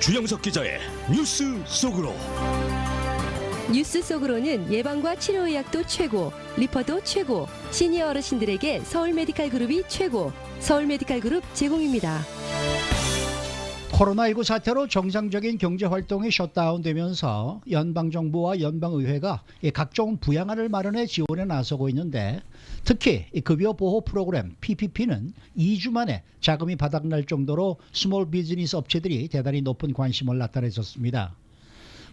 주영석 기자의 뉴스 속으로. 뉴스 속으로는 예방과 치료의학도 최고, 리퍼도 최고, 시니어 어르신들에게 서울 메디칼 그룹이 최고, 서울 메디칼 그룹 제공입니다. 코로나19 사태로 정상적인 경제활동이 셧다운되면서 연방정부와 연방의회가 각종 부양안을 마련해 지원에 나서고 있는데, 특히 급여 보호 프로그램 PPP는 2주 만에 자금이 바닥날 정도로 스몰 비즈니스 업체들이 대단히 높은 관심을 나타냈었습니다.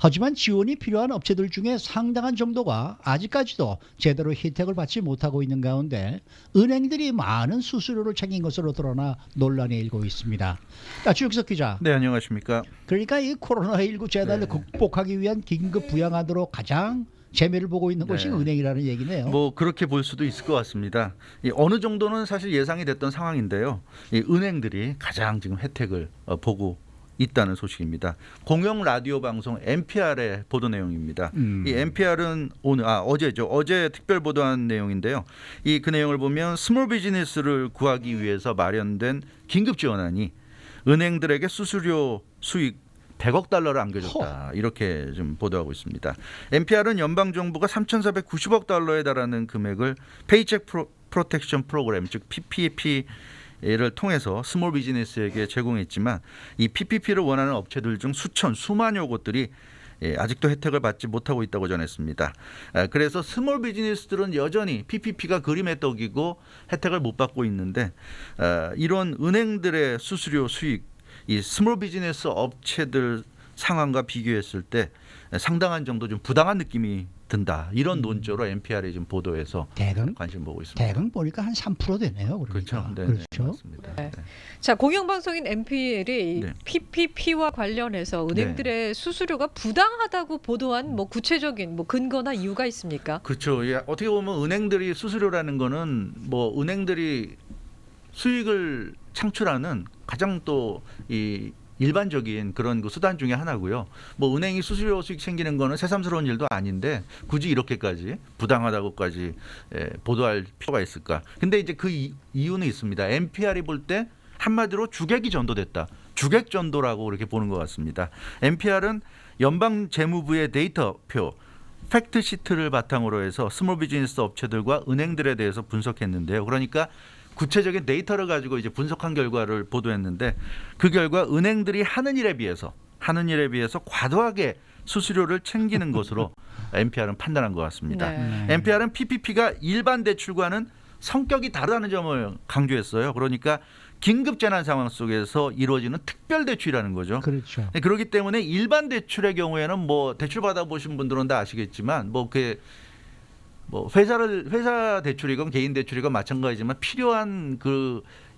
하지만 지원이 필요한 업체들 중에 상당한 정도가 아직까지도 제대로 혜택을 받지 못하고 있는 가운데 은행들이 많은 수수료를 챙긴 것으로 드러나 논란이 일고 있습니다. 자, 주영석 기자. 네, 안녕하십니까. 그러니까 이 코로나19 재난을 극복하기 위한 긴급 부양안으로 가장 재미를 보고 있는 곳이 은행이라는 얘기네요. 뭐 그렇게 볼 수도 있을 것 같습니다. 어느 정도는 사실 예상이 됐던 상황인데요. 이 은행들이 가장 지금 혜택을 보고 있다는 소식입니다. 공영 라디오 방송 NPR의 보도 내용입니다. 이 NPR은 어제죠. 어제 특별 보도한 내용인데요. 그 내용을 보면 스몰 비즈니스를 구하기 위해서 마련된 긴급 지원안이 은행들에게 수수료 수익 100억 달러를 안겨줬다. 이렇게 좀 보도하고 있습니다. NPR은 연방 정부가 3,490억 달러에 달하는 금액을 페이첵 프로텍션 프로그램, 즉 PPP를 통해서 스몰 비즈니스에게 제공했지만 이 PPP를 원하는 업체들 중 수만여 곳들이 아직도 혜택을 받지 못하고 있다고 전했습니다. 그래서 스몰 비즈니스들은 여전히 PPP가 그림의 떡이고 혜택을 못 받고 있는데, 이런 은행들의 수수료 수익, 이 스몰 비즈니스 업체들 상황과 비교했을 때 상당한 정도 좀 부당한 느낌이 든다. 이런 논조로 NPR이 지금 보도해서 관심 보고 있습니다. 대강 보니까 한 3% 되네요. 그러니까. 그렇죠. 네, 그렇죠. 맞습니다. 네. 자, 공영방송인 NPR이 네. PPP와 관련해서 은행들의 수수료가 부당하다고 보도한 뭐 구체적인 뭐 근거나 이유가 있습니까? 그렇죠. 어떻게 보면 은행들이 수수료라는 거는 뭐 은행들이 수익을 창출하는 가장 또 이 일반적인 그런 그 수단 중에 하나고요. 뭐 은행이 수수료 수익 챙기는 거는 새삼스러운 일도 아닌데 굳이 이렇게까지 부당하다고까지 보도할 필요가 있을까? 근데 이제 그 이유는 있습니다. NPR이 볼 때 한마디로 주객이 전도됐다. 주객 전도라고 그렇게 보는 것 같습니다. NPR은 연방 재무부의 데이터표 팩트 시트를 바탕으로 해서 스몰 비즈니스 업체들과 은행들에 대해서 분석했는데요. 그러니까 구체적인 데이터를 가지고 이제 분석한 결과를 보도했는데, 그 결과 은행들이 하는 일에 비해서 과도하게 수수료를 챙기는 것으로 NPR은 판단한 것 같습니다. 네. NPR은 PPP가 일반 대출과는 성격이 다르다는 점을 강조했어요. 그러니까 긴급 재난 상황 속에서 이루어지는 특별 대출이라는 거죠. 그렇죠. 그렇기 때문에 일반 대출의 경우에는 뭐 대출 받아보신 분들은 다 아시겠지만 뭐 회사 대출이건 개인 대출이건 마찬가지지만 필요한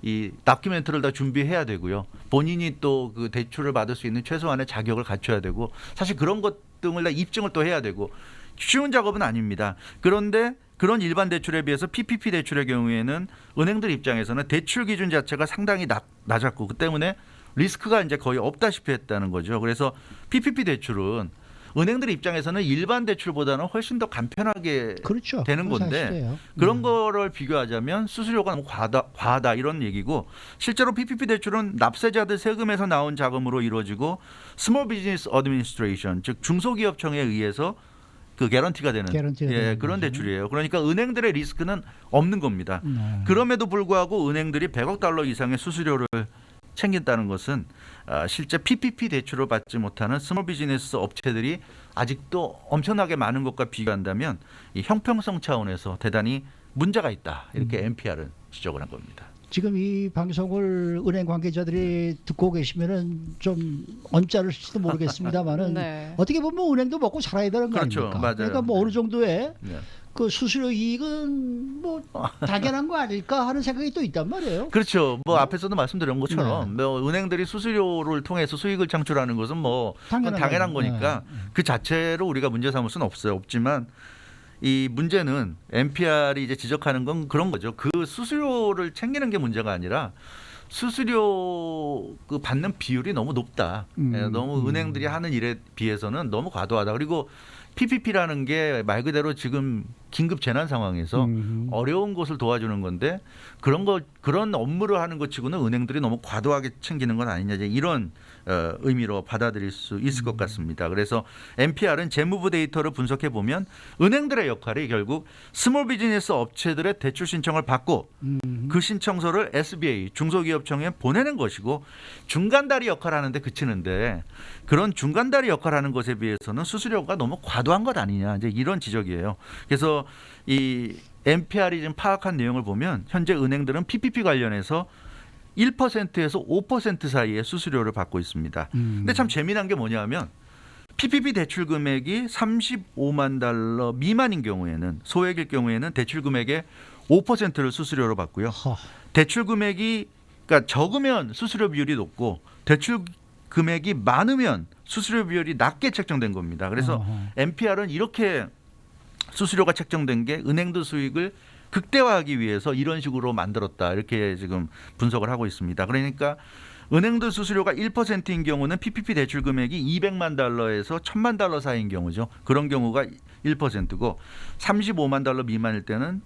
이 다큐멘트를 다 준비해야 되고요. 본인이 또 그 대출을 받을 수 있는 최소한의 자격을 갖춰야 되고, 사실 그런 것 등을 다 입증을 또 해야 되고 쉬운 작업은 아닙니다. 그런데 그런 일반 대출에 비해서 PPP 대출의 경우에는 은행들 입장에서는 대출 기준 자체가 상당히 낮았고, 그 때문에 리스크가 이제 거의 없다시피 했다는 거죠. 그래서 PPP 대출은 은행들 입장에서는 일반 대출보다는 훨씬 더 간편하게 그렇죠. 되는 건데, 사실이에요. 그런 거를 비교하자면 수수료가 너무 과하다 이런 얘기고, 실제로 PPP 대출은 납세자들 세금에서 나온 자금으로 이루어지고 스몰 비즈니스 어드미니스트레이션, 즉 중소기업청에 의해서 그 개런티가 되는 그런 대출이에요. 그러니까 은행들의 리스크는 없는 겁니다. 그럼에도 불구하고 은행들이 100억 달러 이상의 수수료를 챙긴다는 것은 실제 PPP 대출을 받지 못하는 스몰 비즈니스 업체들이 아직도 엄청나게 많은 것과 비교한다면 이 형평성 차원에서 대단히 문제가 있다. 이렇게 NPR은 지적을 한 겁니다. 지금 이 방송을 은행 관계자들이 듣고 계시면은 좀 언짢을지도 모르겠습니다만은 네. 어떻게 보면 은행도 먹고 살아야 되는 거 그렇죠. 아닙니까? 맞아요. 그러니까 뭐 어느 정도의 네. 그 수수료 이익은 뭐 당연한 거 아닐까 하는 생각이 또 있단 말이에요. 그렇죠. 뭐 앞에서도 말씀드린 것처럼 뭐 은행들이 수수료를 통해서 수익을 창출하는 것은 뭐 당연한 거니까 그 자체로 우리가 문제 삼을 수는 없지만 이 문제는 NPR이 이제 지적하는 건 그런 거죠. 그 수수료를 챙기는 게 문제가 아니라 수수료 그 받는 비율이 너무 높다. 너무 은행들이 하는 일에 비해서는 너무 과도하다. 그리고 PPP라는 게 말 그대로 지금 긴급 재난 상황에서 어려운 곳을 도와주는 건데 그런 업무를 하는 것 치고는 은행들이 너무 과도하게 챙기는 건 아니냐 이런 의미로 받아들일 수 있을 것 같습니다. 그래서 NPR은 재무부 데이터를 분석해 보면 은행들의 역할이 결국 스몰 비즈니스 업체들의 대출 신청을 받고 그 신청서를 SBA 중소기업청에 보내는 것이고 중간다리 역할을 하는데 그치는데 그런 중간다리 역할을 하는 것에 비해서는 수수료가 너무 과도한 것 아니냐 이제 이런 지적이에요. 그래서 이 NPR이 지금 파악한 내용을 보면 현재 은행들은 PPP 관련해서 1%에서 5% 사이의 수수료를 받고 있습니다. 근데 참 재미난 게 뭐냐면 PPP 대출 금액이 35만 달러 미만인 경우에는 소액일 경우에는 대출 금액의 5%를 수수료로 받고요. 대출 금액이 그러니까 적으면 수수료 비율이 높고 대출 금액이 많으면 수수료 비율이 낮게 책정된 겁니다. 그래서 NPR은 이렇게 수수료가 책정된 게 은행들 수익을 극대화하기 위해서 이런 식으로 만들었다 이렇게 지금 분석을 하고 있습니다. 그러니까 은행들 수수료가 1%인 경우는 PPP 대출 금액이 200만 달러에서 1000만 달러 사이인 경우죠. 그런 경우가 1%고 35만 달러 미만일 때는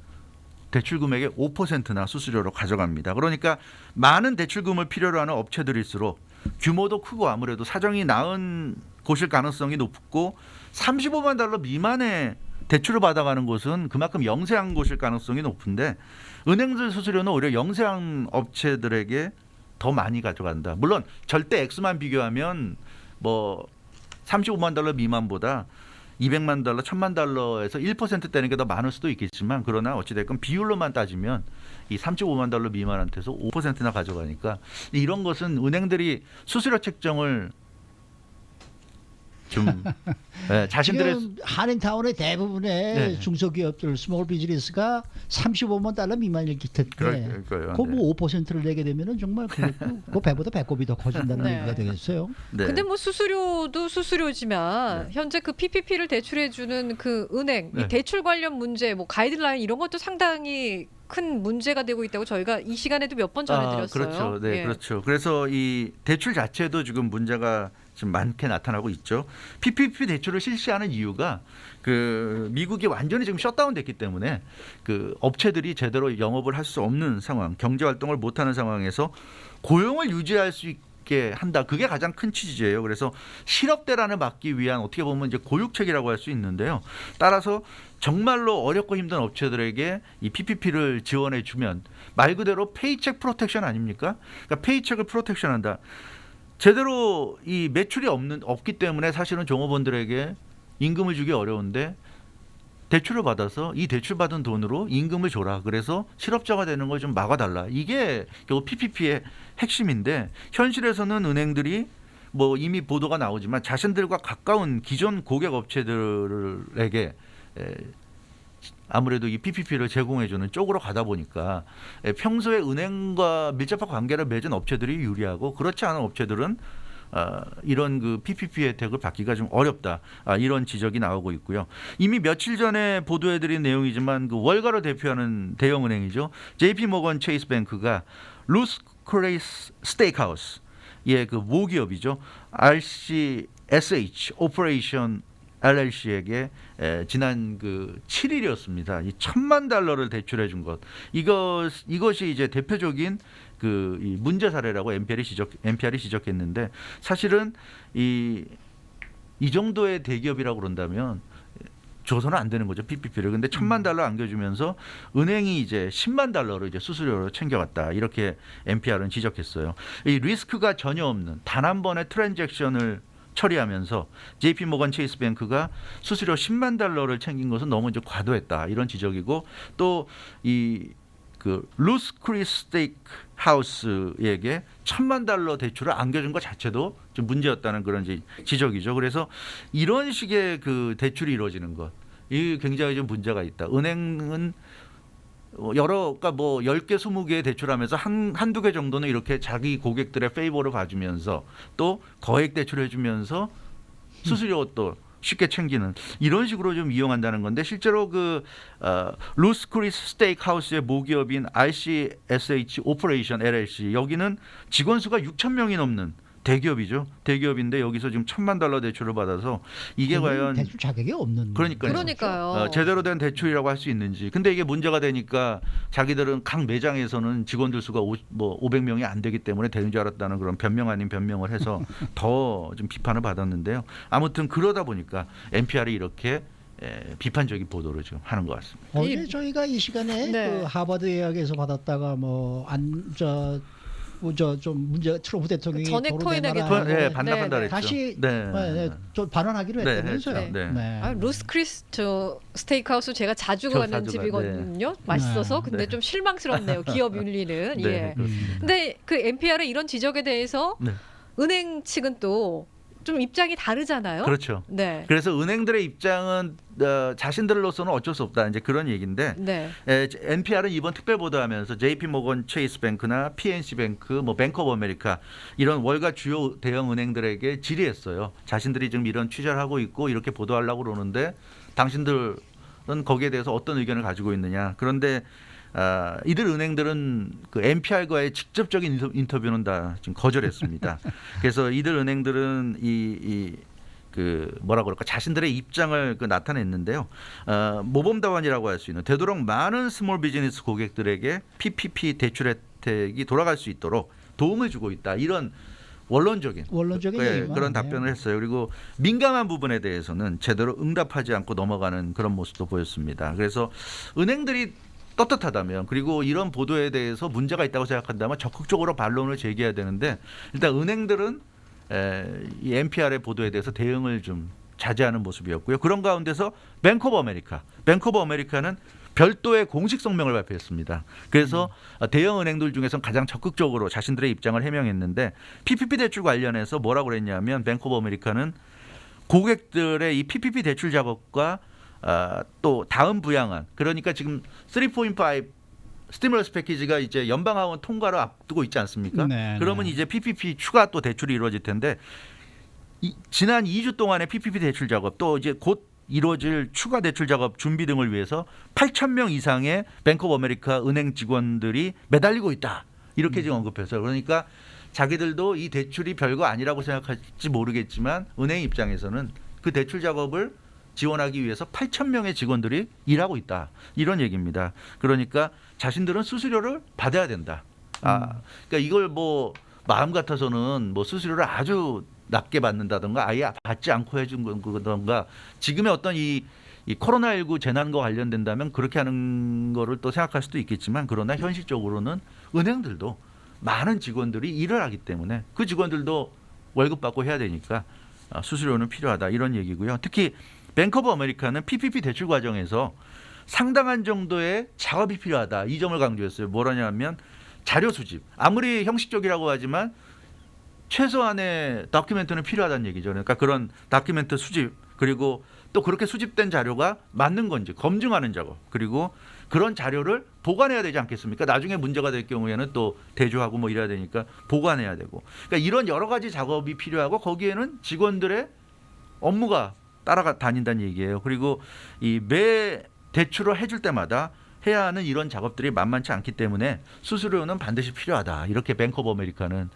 대출 금액의 5%나 수수료로 가져갑니다. 그러니까 많은 대출금을 필요로 하는 업체들일수록 규모도 크고 아무래도 사정이 나은 곳일 가능성이 높고 35만 달러 미만의 대출을 받아가는 곳은 그만큼 영세한 곳일 가능성이 높은데 은행들 수수료는 오히려 영세한 업체들에게 더 많이 가져간다. 물론 절대 액수만 비교하면 뭐 35만 달러 미만보다 200만 달러, 1000만 달러에서 1%대는 게 더 많을 수도 있겠지만 그러나 어찌됐건 비율로만 따지면 이 35만 달러 미만한테서 5%나 가져가니까 이런 것은 은행들이 수수료 책정을 좀 자신들의 지금 한인타운의 대부분의 중소기업들 스몰 비즈니스가 35만 달러 미만이기 때문에 그뭐 5%를 내게 되면은 정말 그 배보다 배꼽이 더 커진다는 얘기가 되겠어요. 근데 뭐 수수료도 수수료지만 현재 그 PPP를 대출해 주는 그 은행 이 대출 관련 문제 뭐 가이드라인 이런 것도 상당히 큰 문제가 되고 있다고 저희가 이 시간에도 몇 번 전해드렸어요. 그렇죠. 네, 그렇죠. 그래서 이 대출 자체도 지금 문제가 좀 많게 나타나고 있죠. PPP 대출을 실시하는 이유가 그 미국이 완전히 지금 셧다운됐기 때문에 그 업체들이 제대로 영업을 할 수 없는 상황, 경제 활동을 못하는 상황에서 고용을 유지할 수 있게 한다. 그게 가장 큰 취지예요. 그래서 실업 대란을 막기 위한 어떻게 보면 이제 고육책이라고 할 수 있는데요. 따라서 정말로 어렵고 힘든 업체들에게 이 PPP를 지원해 주면 말 그대로 페이책 프로텍션 아닙니까? 그러니까 페이책을 프로텍션한다. 제대로 이 매출이 없기 때문에 사실은 종업원들에게 임금을 주기 어려운데 대출을 받아서 이 대출받은 돈으로 임금을 줘라. 그래서 실업자가 되는 걸 좀 막아달라. 이게 결국 PPP의 핵심인데 현실에서는 은행들이 뭐 이미 보도가 나오지만 자신들과 가까운 기존 고객 업체들에게 아무래도 이 PPP를 제공해주는 쪽으로 가다 보니까 평소에 은행과 밀접한 관계를 맺은 업체들이 유리하고 그렇지 않은 업체들은 이런 그 PPP 혜택을 받기가 좀 어렵다. 이런 지적이 나오고 있고요. 이미 며칠 전에 보도해드린 내용이지만 그 월가를 대표하는 대형은행이죠. JP모건 체이스뱅크가 루스 크레이스 스테이크하우스 그 모기업이죠. RCSH 오퍼레이션 LLC에게 지난 그 7일이었습니다. 이 1000만 달러를 대출해 준 것. 이것이 이제 대표적인 그 이 문제 사례라고 NPR이 지적했는데 사실은 이 정도의 대기업이라고 그런다면 줘서는 안 되는 거죠. PPP를. 근데 1000만 달러 안겨주면서 은행이 이제 10만 달러를 이제 수수료로 챙겨갔다. 이렇게 NPR은 지적했어요. 이 리스크가 전혀 없는 단 한 번의 트랜잭션을 처리하면서 JP모건 체이스뱅크가 수수료 10만 달러를 챙긴 것은 너무 이제 과도했다 이런 지적이고 또 이 그 루스 크리스 스테이크 하우스에게 1000만 달러 대출을 안겨준 것 자체도 좀 문제였다는 그런 지적이죠. 그래서 이런 식의 그 대출이 이루어지는 것, 이 굉장히 좀 문제가 있다. 은행은 그러니까 뭐 10개, 20개 대출하면서 한두 개 정도는 이렇게 자기 고객들의 페이버를 봐주면서 또 거액 대출해 주면서 수수료 또 쉽게 챙기는 이런 식으로 좀 이용한다는 건데 실제로 그 루스 크리스 스테이크 하우스의 모기업인 RCSH 오퍼레이션 LLC 여기는 직원 수가 6,000명이 넘는 대기업이죠. 대기업인데 여기서 지금 $1,000만 대출을 받아서 이게 과연 대출 자격이 없는. 그러니까요. 제대로 된 대출이라고 할 수 있는지. 근데 이게 문제가 되니까 자기들은 각 매장에서는 직원들 수가 500명이 안 되기 때문에 되는 줄 알았다는 그런 변명 아닌 변명을 해서 더 좀 비판을 받았는데요. 아무튼 그러다 보니까 NPR이 이렇게 비판적인 보도를 지금 하는 것 같습니다. 어제 저희가 이 시간에 네. 그 하버드 대학에서 받았다가 좀 문제 트럼프 대통령이 전액 토해내게 반납한다 그랬죠. 다시 네. 좀 반환하기로 네, 했다면서요. 했죠. 네. 네. 루스 크리스 저 스테이크하우스 제가 자주 저 가는 자주 집이거든요. 맛있어서. 네. 근데 좀 실망스럽네요. 기업 윤리는. 네, 예. 그렇습니다. 근데 그 NPR의 이런 지적에 대해서 네. 은행 측은 또 좀 입장이 다르잖아요. 그렇죠. 네. 그래서 은행들의 입장은 자신들로서는 어쩔 수 없다. 이제 그런 얘기인데 네. NPR은 이번 특별 보도하면서 JP모건 체이스 뱅크나 PNC 뱅크, 뭐 뱅크 오브 아메리카 이런 월가 주요 대형 은행들에게 질의했어요. 자신들이 지금 이런 취재를 하고 있고 이렇게 보도하려고 그러는데 당신들은 거기에 대해서 어떤 의견을 가지고 있느냐. 그런데 이들 은행들은 그 NPR과의 직접적인 인터뷰는 다 지금 거절했습니다. 그래서 이들 은행들은 그 뭐라 그럴까 자신들의 입장을 나타냈는데요. 모범답안이라고 할 수 있는 되도록 많은 스몰 비즈니스 고객들에게 PPP 대출 혜택이 돌아갈 수 있도록 도움을 주고 있다. 이런 원론적인 얘기만 그런 답변을 했어요. 그리고 민감한 부분에 대해서는 제대로 응답하지 않고 넘어가는 그런 모습도 보였습니다. 그래서 은행들이 떳떳하다면 그리고 이런 보도에 대해서 문제가 있다고 생각한다면 적극적으로 반론을 제기해야 되는데 일단 은행들은 이 NPR의 보도에 대해서 대응을 좀 자제하는 모습이었고요. 그런 가운데서 뱅크 오브 아메리카는 별도의 공식 성명을 발표했습니다. 그래서 대형 은행들 중에서 가장 적극적으로 자신들의 입장을 해명했는데 PPP 대출 관련해서 뭐라고 그랬냐면 뱅크 오브 아메리카는 고객들의 이 PPP 대출 작업과 또 다음 부양안 그러니까 지금 3.5 스티뮬러스 패키지가 이제 연방하원 통과를 앞두고 있지 않습니까? 네, 그러면 네. 이제 PPP 추가 또 대출이 이루어질 텐데 지난 2주 동안의 PPP 대출 작업 또 이제 곧 이루어질 추가 대출 작업 준비 등을 위해서 8,000명 이상의 뱅크 오브 아메리카 은행 직원들이 매달리고 있다. 이렇게 지금 언급해서 그러니까 자기들도 이 대출이 별거 아니라고 생각할지 모르겠지만 은행 입장에서는 그 대출 작업을 지원하기 위해서 8,000명의 직원들이 일하고 있다. 이런 얘기입니다. 그러니까 자신들은 수수료를 받아야 된다. 그러니까 이걸 뭐 마음 같아서는 뭐 수수료를 아주 낮게 받는다든가 아예 받지 않고 해준 거든가 지금의 어떤 이 코로나19 재난과 관련된다면 그렇게 하는 거를 또 생각할 수도 있겠지만 그러나 현실적으로는 은행들도 많은 직원들이 일을 하기 때문에 그 직원들도 월급 받고 해야 되니까 수수료는 필요하다. 이런 얘기고요. 특히 뱅크 오브 아메리카는 PPP 대출 과정에서 상당한 정도의 작업이 필요하다. 이 점을 강조했어요. 뭐라냐면 자료 수집. 아무리 형식적이라고 하지만 최소한의 다큐멘트는 필요하다는 얘기죠. 그러니까 그런 다큐멘트 수집 그리고 또 그렇게 수집된 자료가 맞는 건지 검증하는 작업 그리고 그런 자료를 보관해야 되지 않겠습니까? 나중에 문제가 될 경우에는 또 대조하고 뭐 이래야 되니까 보관해야 되고 그러니까 이런 여러 가지 작업이 필요하고 거기에는 직원들의 업무가 따라다닌다는 얘기예요. 그리고 이 매 대출을 해줄 때마다 해야 하는 이런 작업들이 만만치 않기 때문에 수수료는 반드시 필요하다. 이렇게 뱅크 오브 아메리카는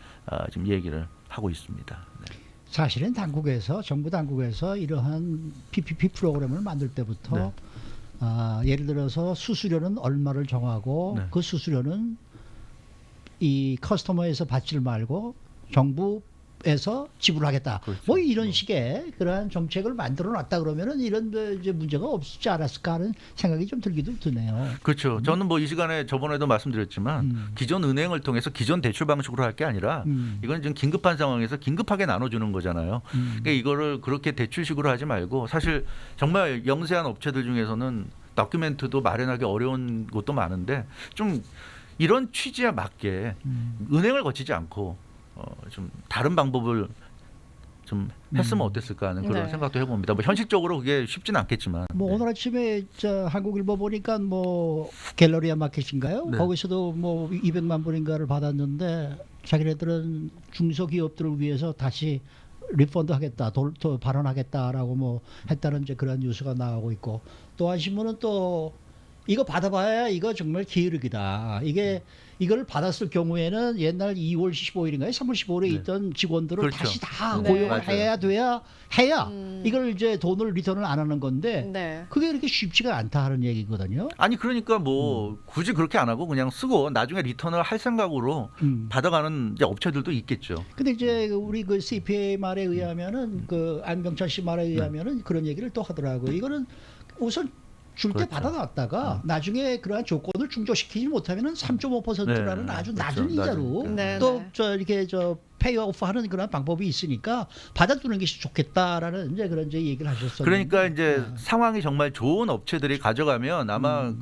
지금 얘기를 하고 있습니다. 네. 사실은 정부 당국에서 이러한 PPP 프로그램을 만들 때부터 예를 들어서 수수료는 얼마를 정하고 네. 그 수수료는 이 커스터머에서 받지를 말고 정부에서 지불하겠다. 그렇죠. 뭐 이런 식의 그러한 정책을 만들어 놨다 그러면은 이런 이제 문제가 없지 않았을까 하는 생각이 좀 들기도 드네요. 그렇죠. 저는 뭐 이 시간에 저번에도 말씀드렸지만 기존 은행을 통해서 기존 대출 방식으로 할 게 아니라 이건 지금 긴급한 상황에서 긴급하게 나눠주는 거잖아요. 그러니까 이거를 그렇게 대출식으로 하지 말고 사실 정말 영세한 업체들 중에서는 다큐멘트도 마련하기 어려운 곳도 많은데 좀 이런 취지에 맞게 은행을 거치지 않고 좀 다른 방법을 좀 했으면 어땠을까 하는 그런 네. 생각도 해봅니다. 뭐 현실적으로 그게 쉽지는 않겠지만. 뭐 네. 오늘 아침에 한국일보 보니까 뭐 갤러리아 마켓인가요? 네. 거기서도 뭐 200만 불인가를 받았는데 자기네들은 중소기업들을 위해서 다시 리펀드 하겠다, 더 발언하겠다라고 뭐 했다는 이제 그런 뉴스가 나오고 있고 또 한 신문은 또 이거 받아봐야 이거 정말 기르기다. 이걸 받았을 경우에는 옛날 2월 15일인가요? 3월 15일에 네. 있던 직원들을 그렇죠. 다시 다 네. 고용을 맞아요. 해야 이걸 이제 돈을 리턴을 안 하는 건데 네. 그게 그렇게 쉽지가 않다 하는 얘기거든요. 아니 그러니까 뭐 굳이 그렇게 안 하고 그냥 쓰고 나중에 리턴을 할 생각으로 받아가는 이제 업체들도 있겠죠. 근데 이제 우리 그 CPA 말에 의하면은 그 안병찬 씨 말에 의하면은 그런 얘기를 또 하더라고요. 이거는 우선 줄 때 그렇죠. 받아놨다가 나중에 그러한 조건을 충족시키지 못하면은 3.5%라는 네. 아주 그렇죠. 낮은 이자로 네, 또 네. 저 이렇게 저 페이오프 하는 그런 방법이 있으니까 받아두는 것이 좋겠다라는 이제 그런 이제 얘기를 하셨었는데. 그러니까 이제 네. 상황이 정말 좋은 업체들이 가져가면 아마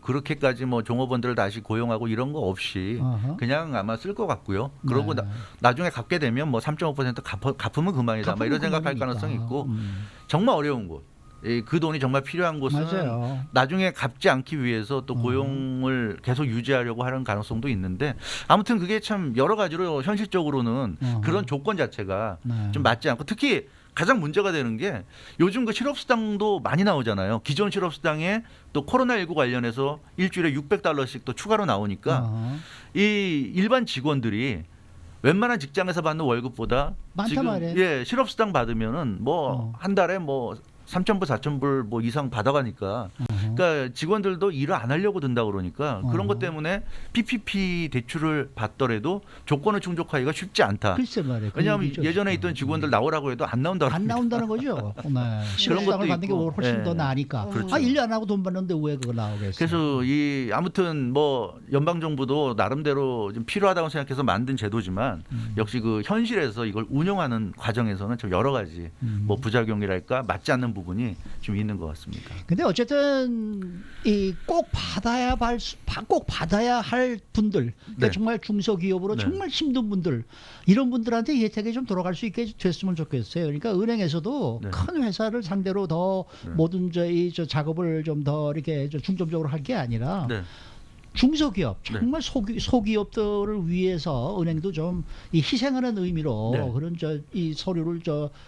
그렇게까지 뭐 종업원들을 다시 고용하고 이런 거 없이 어허. 그냥 아마 쓸 것 같고요. 그러고 네. 나중에 갚게 되면 뭐 3.5% 갚으면 그만이다. 뭐 이런 생각할 그만이니까. 가능성이 있고 정말 어려운 곳. 그 돈이 정말 필요한 곳은 맞아요. 나중에 갚지 않기 위해서 또 고용을 계속 유지하려고 하는 가능성도 있는데 아무튼 그게 참 여러 가지로 현실적으로는 그런 조건 자체가 네. 좀 맞지 않고 특히 가장 문제가 되는 게 요즘 그 실업수당도 많이 나오잖아요. 기존 실업수당에 또 코로나19 관련해서 일주일에 $600씩 또 추가로 나오니까 어허. 이 일반 직원들이 웬만한 직장에서 받는 월급보다 많단 지금 말이에요. 실업수당 받으면은 뭐 한 달에 뭐 3,000불, 4,000불 뭐 이상 받아가니까 그러니까 직원들도 일을 안 하려고 든다 그러니까 그런 것 때문에 PPP 대출을 받더라도 조건을 충족하기가 쉽지 않다. 글쎄 말이에요. 그 왜냐하면 얘기죠. 예전에 있던 직원들 나오라고 해도 안 나온다고 안 합니다. 나온다는 거죠. 네. 그런 실업수당을 것도 받는 게 있고. 훨씬 네. 더 나으니까. 그렇죠. 아, 1년 안 하고 돈 받는데 왜 그거 나오겠어요? 그래서 이 아무튼 뭐 연방 정부도 나름대로 좀 필요하다고 생각해서 만든 제도지만 역시 그 현실에서 이걸 운영하는 과정에서는 좀 여러 가지 뭐 부작용이랄까 맞지 않는 부분이 좀 있는 것 같습니다. 근데 어쨌든 이 꼭 받아야 할 분들, 그러니까 네. 정말 중소기업으로 네. 정말 힘든 분들, 이런 분들한테 이 혜택이 좀 돌아갈 수 있게 됐으면 좋겠어요. 그러니까 은행에서도 네. 큰 회사를 상대로 더 모든 저 작업을 좀 더 이렇게 중점적으로 할 게 아니라 네. 중소기업, 네. 정말 소기업들을 위해서 은행도 좀 이 희생하는 의미로 네. 그런 이 서류를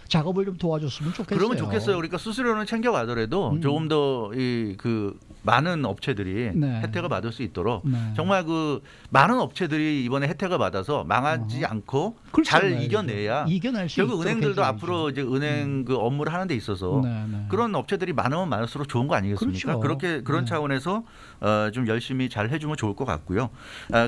작업을 좀 도와줬으면 좋겠어요. 그러면 좋겠어요. 그러니까 수수료는 챙겨가더라도 조금 더 그 많은 업체들이 네. 혜택을 받을 수 있도록 네. 정말 그 많은 업체들이 이번에 혜택을 받아서 망하지 않고 글쎄 잘 말이죠. 이겨내야 이겨낼 수 결국 있도록 은행들도 해줘야죠. 앞으로 이제 은행 그 업무를 하는 데 있어서 네, 네. 그런 업체들이 많으면 많을수록 좋은 거 아니겠습니까? 그렇죠. 그런 네. 차원에서 좀 열심히 잘 해주면 좋을 것 같고요.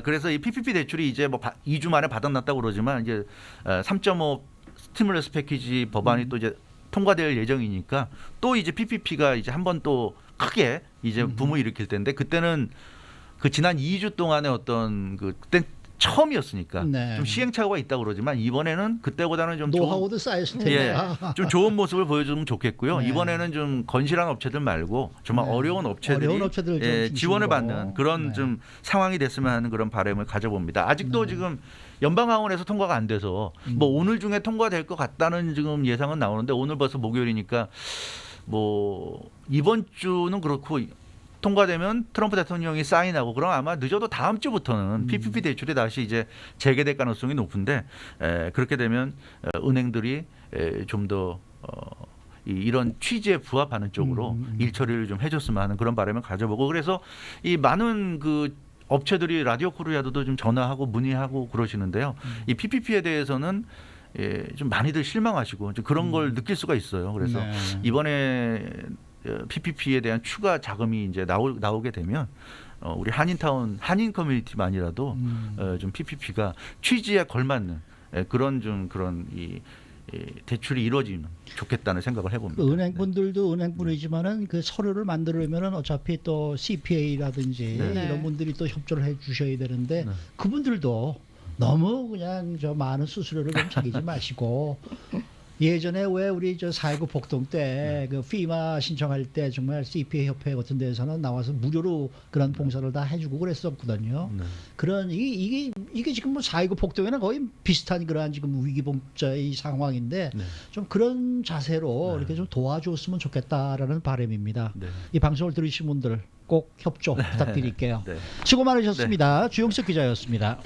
그래서 이 PPP 대출이 이제 뭐 2주 만에 받아놨다고 그러지만 이제 3.5 스티뮬러스 패키지 법안이 또 이제 통과될 예정이니까 또 이제 PPP가 이제 한번 또 크게 이제 붐을 일으킬 텐데 그때는 그 지난 2주 동안의 어떤 그때 처음이었으니까 네. 좀 시행착오가 있다고 그러지만 이번에는 그때보다는 좀 좋은 노하우도 쌓였을 텐데. 예, 좀 좋은 모습을 보여주면 좋겠고요. 네. 이번에는 좀 건실한 업체들 말고 정말 네. 어려운 업체들이 어려운 업체들 좀 중심으로. 지원을 받는 그런 네. 좀 상황이 됐으면 하는 그런 바람을 가져봅니다. 아직도 지금 연방하원에서 통과가 안 돼서 뭐 오늘 중에 통과될 것 같다는 지금 예상은 나오는데 오늘 벌써 목요일이니까 뭐 이번 주는 그렇고 통과되면 트럼프 대통령이 사인하고 그럼 아마 늦어도 다음 주부터는 PPP 대출이 다시 이제 재개될 가능성이 높은데 그렇게 되면 은행들이 좀 더 이런 취지에 부합하는 쪽으로 일 처리를 좀 해줬으면 하는 그런 바람을 가져보고 그래서 이 많은 그 업체들이 라디오 코리아도 좀 전화하고 문의하고 그러시는데요. 이 PPP에 대해서는 좀 많이들 실망하시고 좀 그런 걸 느낄 수가 있어요. 그래서 네. 이번에 PPP에 대한 추가 자금이 이제 나오게 되면 우리 한인타운 한인 커뮤니티만이라도 좀 PPP가 취지에 걸맞는 그런 이 대출이 이루어지면 좋겠다는 생각을 해봅니다. 그 은행분들도 은행분이지만은 그 서류를 만들려면은 어차피 또 CPA라든지 네. 이런 분들이 또 협조를 해주셔야 되는데 네. 그분들도 너무 그냥 많은 수수료를 좀 자기지 마시고 예전에 왜 우리 4.19 폭동 때 그 피마 신청할 때 정말 CPA 협회 같은 데서는 나와서 무료로 그런 봉사를 다 해주고 그랬었거든요. 네. 그런 이게 지금 뭐 4.19 폭동에는 거의 비슷한 그러한 지금 위기범죄의 상황인데 네. 좀 그런 자세로 이렇게 좀 도와줬으면 좋겠다라는 바람입니다. 네. 이 방송을 들으신 분들 꼭 협조 부탁드릴게요. 네. 수고 많으셨습니다. 주영석 기자였습니다.